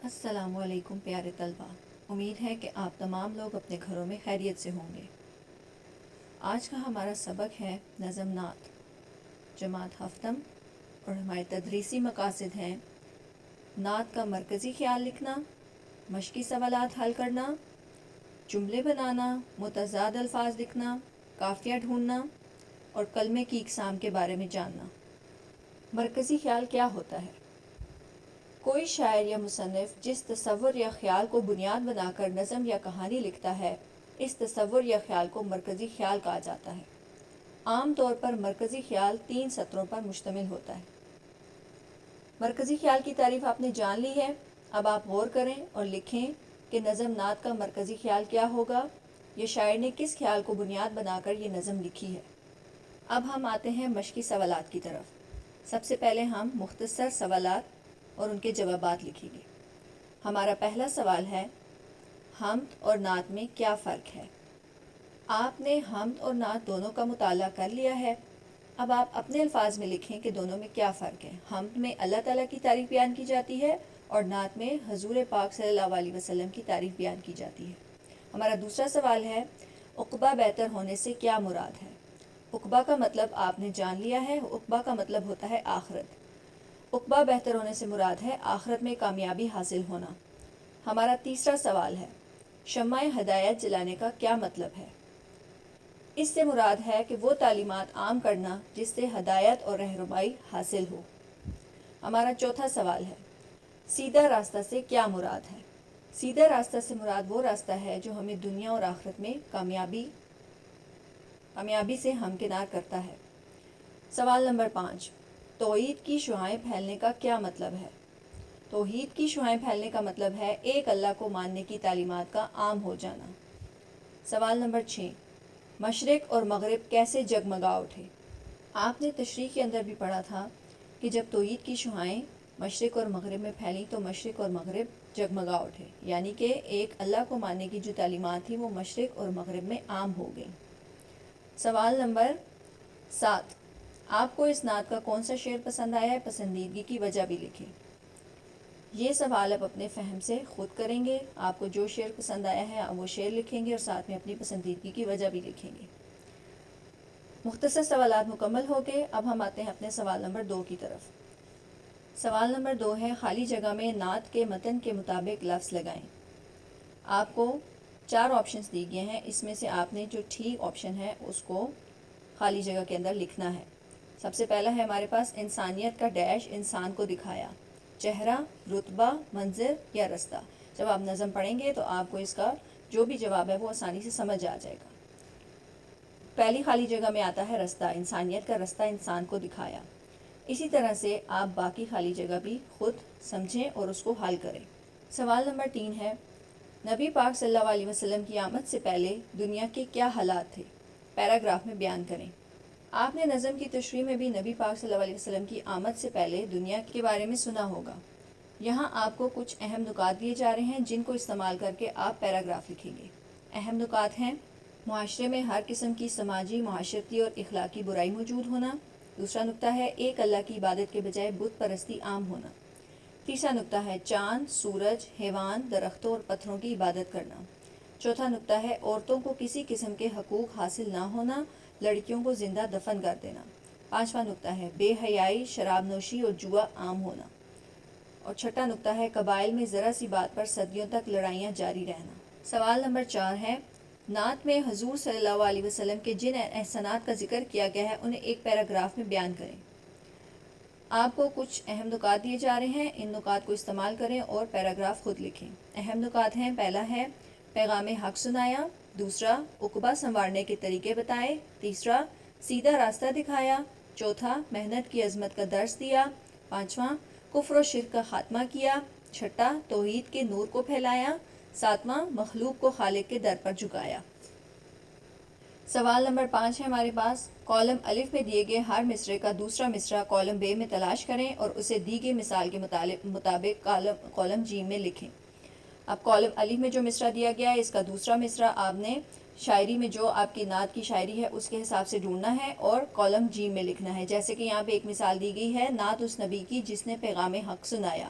السلام علیکم پیارے طلبہ، امید ہے کہ آپ تمام لوگ اپنے گھروں میں خیریت سے ہوں گے۔ آج کا ہمارا سبق ہے نظم نعت جماعت ہفتم، اور ہمارے تدریسی مقاصد ہیں نعت کا مرکزی خیال لکھنا، مشقی سوالات حل کرنا، جملے بنانا، متضاد الفاظ لکھنا، قافیہ ڈھونڈنا اور کلمے کی اقسام کے بارے میں جاننا۔ مرکزی خیال کیا ہوتا ہے؟ کوئی شاعر یا مصنف جس تصور یا خیال کو بنیاد بنا کر نظم یا کہانی لکھتا ہے، اس تصور یا خیال کو مرکزی خیال کہا جاتا ہے۔ عام طور پر مرکزی خیال 3 سطروں پر مشتمل ہوتا ہے۔ مرکزی خیال کی تعریف آپ نے جان لی ہے، اب آپ غور کریں اور لکھیں کہ نظم نعت کا مرکزی خیال کیا ہوگا، یہ شاعر نے کس خیال کو بنیاد بنا کر یہ نظم لکھی ہے۔ اب ہم آتے ہیں مشقی سوالات کی طرف۔ سب سے پہلے ہم مختصر سوالات اور ان کے جوابات لکھیں گے۔ ہمارا پہلا سوال ہے، حمد اور نعت میں کیا فرق ہے؟ آپ نے حمد اور نعت دونوں کا مطالعہ کر لیا ہے، اب آپ اپنے الفاظ میں لکھیں کہ دونوں میں کیا فرق ہے۔ حمد میں اللہ تعالیٰ کی تعریف بیان کی جاتی ہے اور نعت میں حضور پاک صلی اللہ علیہ وسلم کی تعریف بیان کی جاتی ہے۔ ہمارا دوسرا سوال ہے، عقبہ بہتر ہونے سے کیا مراد ہے؟ عقبہ کا مطلب آپ نے جان لیا ہے، عقبہ کا مطلب ہوتا ہے آخرت۔ عقبہ بہتر ہونے سے مراد ہے آخرت میں کامیابی حاصل ہونا۔ ہمارا تیسرا سوال ہے، شمع ہدایت جلانے کا کیا مطلب ہے؟ اس سے مراد ہے کہ وہ تعلیمات عام کرنا جس سے ہدایت اور رہنمائی حاصل ہو۔ ہمارا چوتھا سوال ہے، سیدھا راستہ سے کیا مراد ہے؟ سیدھا راستہ سے مراد وہ راستہ ہے جو ہمیں دنیا اور آخرت میں کامیابی سے ہمکنار کرتا ہے۔ سوال نمبر 5، توحید کی شعاعیں پھیلنے کا کیا مطلب ہے؟ توحید کی شعاعیں پھیلنے کا مطلب ہے ایک اللہ کو ماننے کی تعلیمات کا عام ہو جانا۔ سوال نمبر 6، مشرق اور مغرب کیسے جگمگا اٹھے؟ آپ نے تشریح کے اندر بھی پڑھا تھا کہ جب توحید کی شعاعیں مشرق اور مغرب میں پھیلیں تو مشرق اور مغرب جگمگا اٹھے، یعنی کہ ایک اللہ کو ماننے کی جو تعلیمات تھیں وہ مشرق اور مغرب میں عام ہو گئیں۔ سوال نمبر 7، آپ کو اس نعت کا کون سا شعر پسند آیا ہے؟ پسندیدگی کی وجہ بھی لکھیں۔ یہ سوال آپ اپنے فہم سے خود کریں گے، آپ کو جو شعر پسند آیا ہے آپ وہ شعر لکھیں گے اور ساتھ میں اپنی پسندیدگی کی وجہ بھی لکھیں گے۔ مختصر سوالات مکمل ہو گئے، اب ہم آتے ہیں اپنے سوال نمبر 2 کی طرف۔ سوال نمبر 2 ہے، خالی جگہ میں نعت کے متن کے مطابق لفظ لگائیں۔ آپ کو 4 آپشنز دی گئے ہیں، اس میں سے آپ نے جو ٹھیک آپشن ہے اس کو خالی جگہ کے اندر لکھنا ہے۔ سب سے پہلا ہے ہمارے پاس، انسانیت کا ڈیش انسان کو دکھایا، چہرہ، رتبہ، منظر یا رستہ۔ جب آپ نظم پڑھیں گے تو آپ کو اس کا جو بھی جواب ہے وہ آسانی سے سمجھ آ جائے گا۔ پہلی خالی جگہ میں آتا ہے رستہ، انسانیت کا رستہ انسان کو دکھایا۔ اسی طرح سے آپ باقی خالی جگہ بھی خود سمجھیں اور اس کو حل کریں۔ سوال نمبر 3 ہے، نبی پاک صلی اللہ علیہ وسلم کی آمد سے پہلے دنیا کے کیا حالات تھے؟ پیراگراف میں بیان کریں۔ آپ نے نظم کی تشریح میں بھی نبی پاک صلی اللہ علیہ وسلم کی آمد سے پہلے دنیا کے بارے میں سنا ہوگا۔ یہاں آپ کو کچھ اہم نکات دیے جا رہے ہیں جن کو استعمال کر کے آپ پیراگراف لکھیں گے۔ اہم نکات ہیں، معاشرے میں ہر قسم کی سماجی، معاشرتی اور اخلاقی برائی موجود ہونا۔ دوسرا نکتہ ہے، ایک اللہ کی عبادت کے بجائے بت پرستی عام ہونا۔ تیسرا نکتہ ہے، چاند، سورج، حیوان، درختوں اور پتھروں کی عبادت کرنا۔ چوتھا نکتہ ہے، عورتوں کو کسی قسم کے حقوق حاصل نہ ہونا، لڑکیوں کو زندہ دفن کر دینا۔ پانچواں نکتہ ہے، بے حیائی، شراب نوشی اور جوا عام ہونا۔ اور چھٹا نکتہ ہے، قبائل میں ذرا سی بات پر صدیوں تک لڑائیاں جاری رہنا۔ سوال نمبر 4 ہے، نعت میں حضور صلی اللہ علیہ وسلم کے جن احسانات کا ذکر کیا گیا ہے انہیں ایک پیراگراف میں بیان کریں۔ آپ کو کچھ اہم نکات دیے جا رہے ہیں، ان نکات کو استعمال کریں اور پیراگراف خود لکھیں۔ اہم نکات ہیں، پہلا ہے پیغام حق سنایا، دوسرا عقبہ سنوارنے کے طریقے بتائے، تیسرا سیدھا راستہ دکھایا، چوتھا محنت کی عظمت کا درس دیا، پانچواں کفر و شرک کا خاتمہ کیا، چھٹا توحید کے نور کو پھیلایا، ساتواں مخلوق کو خالق کے در پر جھکایا۔ سوال نمبر 5 ہے ہمارے پاس، کالم الف میں دیے گئے ہر مصرعے کا دوسرا مصرعہ کالم بے میں تلاش کریں اور اسے دی گئی مثال کے مطابق کالم جیم میں لکھیں۔ اب کالم الف میں جو مصرعہ دیا گیا ہے اس کا دوسرا مصرعہ آپ نے شاعری میں جو آپ کی نعت کی شاعری ہے اس کے حساب سے ڈھونڈنا ہے اور کالم جی میں لکھنا ہے۔ جیسے کہ یہاں پہ ایک مثال دی گئی ہے، نعت اس نبی کی جس نے پیغام حق سنایا۔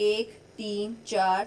1, 3, 4,